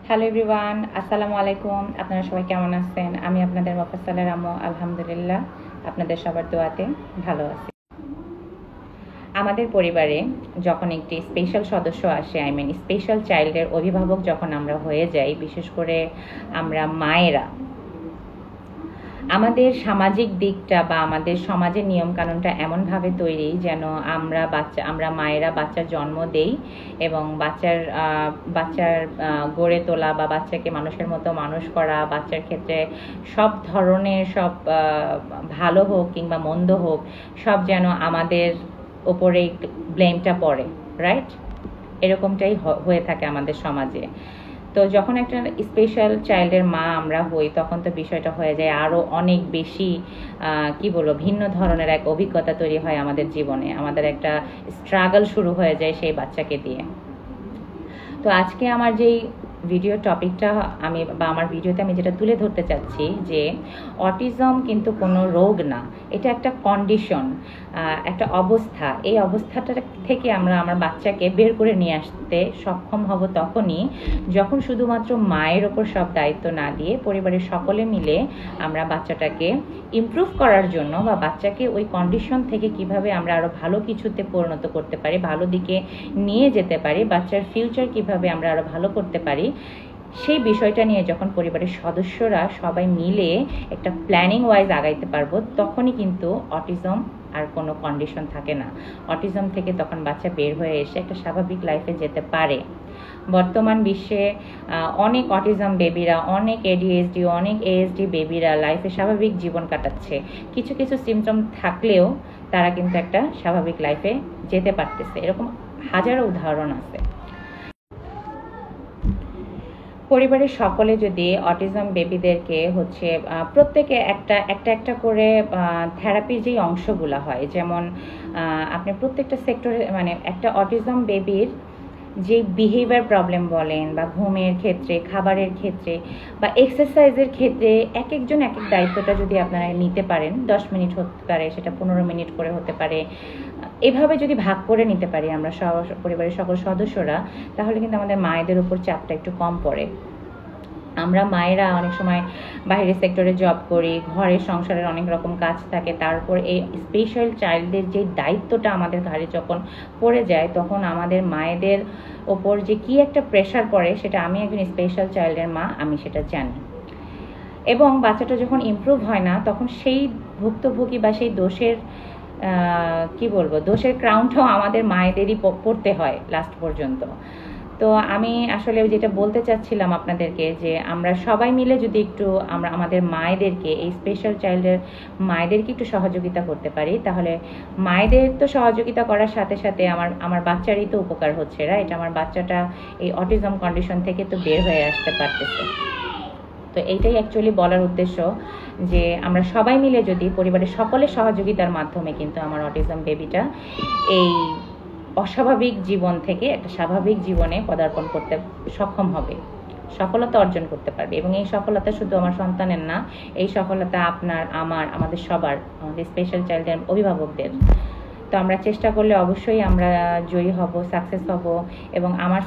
Hello everyone, আসসালামু আলাইকুম। আপনারা সবাই কেমন আছেন? আমি আপনাদের মোফাজ্জলের আম্মু। আলহামদুলিল্লাহ, আপনাদের সবার দোয়াতে ভালো আছি। আমাদের পরিবারে যখন একটি স্পেশাল সদস্য আসে, স্পেশাল চাইল্ডের অভিভাবক যখন আমরা হয়ে যাই, বিশেষ করে আমরা মায়েরা, আমাদের সামাজিক দিকটা বা আমাদের সমাজের নিয়মকানুনটা এমনভাবে তৈরি যেন আমরা মায়েরা বাচ্চার জন্ম দেই এবং বাচ্চার গড়ে তোলা বা বাচ্চাকে মানুষের মতো মানুষ করা, বাচ্চার ক্ষেত্রে সব ধরনের ভালো হোক কিংবা মন্দ হোক, সব যেন আমাদের ওপরে ব্লেমটা পড়ে, রাইট? এরকমটাই হয়ে থাকে আমাদের সমাজে। তো যখন একটা স্পেশাল চাইল্ডের মা আমরা হই, তখন তো বিষয়টা হয়ে যায় আরও অনেক বেশি ভিন্ন ধরনের এক অভিজ্ঞতা তৈরি হয় আমাদের জীবনে। আমাদের একটা স্ট্রাগল শুরু হয়ে যায় সেই বাচ্চাকে দিয়ে। তো আজকে আমার যেই ভিডিও টপিকটা আমার ভিডিওতে আমি যেটা তুলে ধরতে চাচ্ছি যে অটিজম কিন্তু কোনো রোগ না, এটা একটা কন্ডিশন, একটা অবস্থা। এই অবস্থাটা থেকে আমরা আমার বাচ্চাকে বের করে নিয়ে আসতে সক্ষম হব তখনই যখন শুধুমাত্র মায়ের ওপর সব দায়িত্ব না দিয়ে পরিবারের সকলে মিলে আমরা বাচ্চাটাকে ইমপ্রুভ করার জন্য বা বাচ্চাকে ওই কন্ডিশন থেকে কিভাবে আমরা আরও ভালো কিছুতে পরিণত করতে পারি, ভালো দিকে নিয়ে যেতে পারি, বাচ্চার ফিউচার কিভাবে আমরা আরও ভালো করতে পারি, সেই বিষয়টা নিয়ে যখন পরিবারের সদস্যরা সবাই মিলে একটা প্ল্যানিং ওয়াইজ আগাইতে পারবো, তখনই কিন্তু অটিজম আর কোনো কন্ডিশন থাকে না। অটিজম থেকে তখন বাচ্চা বের হয়ে এসে একটা স্বাভাবিক লাইফে যেতে পারে। বর্তমান বিশ্বে অনেক অটিজম বেবিরা, অনেক এডিএইচডি, অনেক এএসডি বেবিরা লাইফে স্বাভাবিক জীবন কাটাচ্ছে। কিছু কিছু সিমটম থাকলেও তারা কিন্তু একটা স্বাভাবিক লাইফে যেতে পারতেছে। এরকম হাজারো উদাহরণ আছে। পরিবারের সকলে যদি অটিজম বেবিদেরকে প্রত্যেকে একটা করে থেরাপির যেই অংশগুলো হয়, যেমন আপনি প্রত্যেকটা সেক্টরে একটা অটিজম বেবির যে বিহেভিয়ার প্রবলেম বলেন বা ঘুমের ক্ষেত্রে, খাবারের ক্ষেত্রে বা এক্সারসাইজের ক্ষেত্রে একজন এক দায়িত্বটা যদি আপনারা নিতে পারেন, 10 মিনিট হতে পারে, সেটা 15 মিনিট করে হতে পারে, এভাবে যদি ভাগ করে নিতে পারি আমরা পরিবারের সকল সদস্যরা, তাহলে কিন্তু আমাদের মায়েদের উপর চাপটা একটু কম পড়ে। আমরা মায়েরা অনেক সময় বাইরের সেক্টরে জব করি, ঘরের সংসারের অনেক রকম কাজ থাকে, তারপর এই স্পেশাল চাইল্ডদের যে দায়িত্বটা আমাদের ঘাড়ে যখন পড়ে যায়, তখন আমাদের মায়েদের ওপর যে কি একটা প্রেশার পড়ে, সেটা আমি একজন স্পেশাল চাইল্ডের মা, আমি সেটা জানি। এবং বাচ্চাটা যখন ইমপ্রুভ হয় না, তখন সেই ভুক্তভোগী বা সেই দোষের ক্রাউনটাও আমাদের মায়েদেরই পড়তে হয় লাস্ট পর্যন্ত। তো আমি আসলে যেটা বলতে চাচ্ছিলাম আপনাদেরকে, যে আমরা সবাই মিলে যদি একটু আমাদের মায়েদেরকে, এই স্পেশাল চাইল্ডের মায়েদেরকে একটু সহযোগিতা করতে পারি, তাহলে মায়েদের তো সহযোগিতা করার সাথে সাথে আমার বাচ্চারই তো উপকার হচ্ছে, রাইট? আমার বাচ্চাটা এই অটিজম কন্ডিশন থেকে তো বের হয়ে আসতে পারতেছে। তো এইটাই অ্যাকচুয়ালি বলার উদ্দেশ্য, যে আমরা সবাই মিলে যদি পরিবারের সকলের সহযোগিতার মাধ্যমে কিন্তু আমার অটিজম বেবিটা এই অস্বাভাবিক জীবন থেকে একটা স্বাভাবিক জীবনে পদার্পণ করতে সক্ষম হবে, সফলতা অর্জন করতে পারবে। এবং এই সফলতা শুধু আমার সন্তানের না, এই সফলতা আমাদের সবার, আমাদের স্পেশাল চাইল্ডের অভিভাবকদের। তো আমরা চেষ্টা করলে অবশ্যই আমরা জয়ী হব, সাকসেস হব। এবং আমার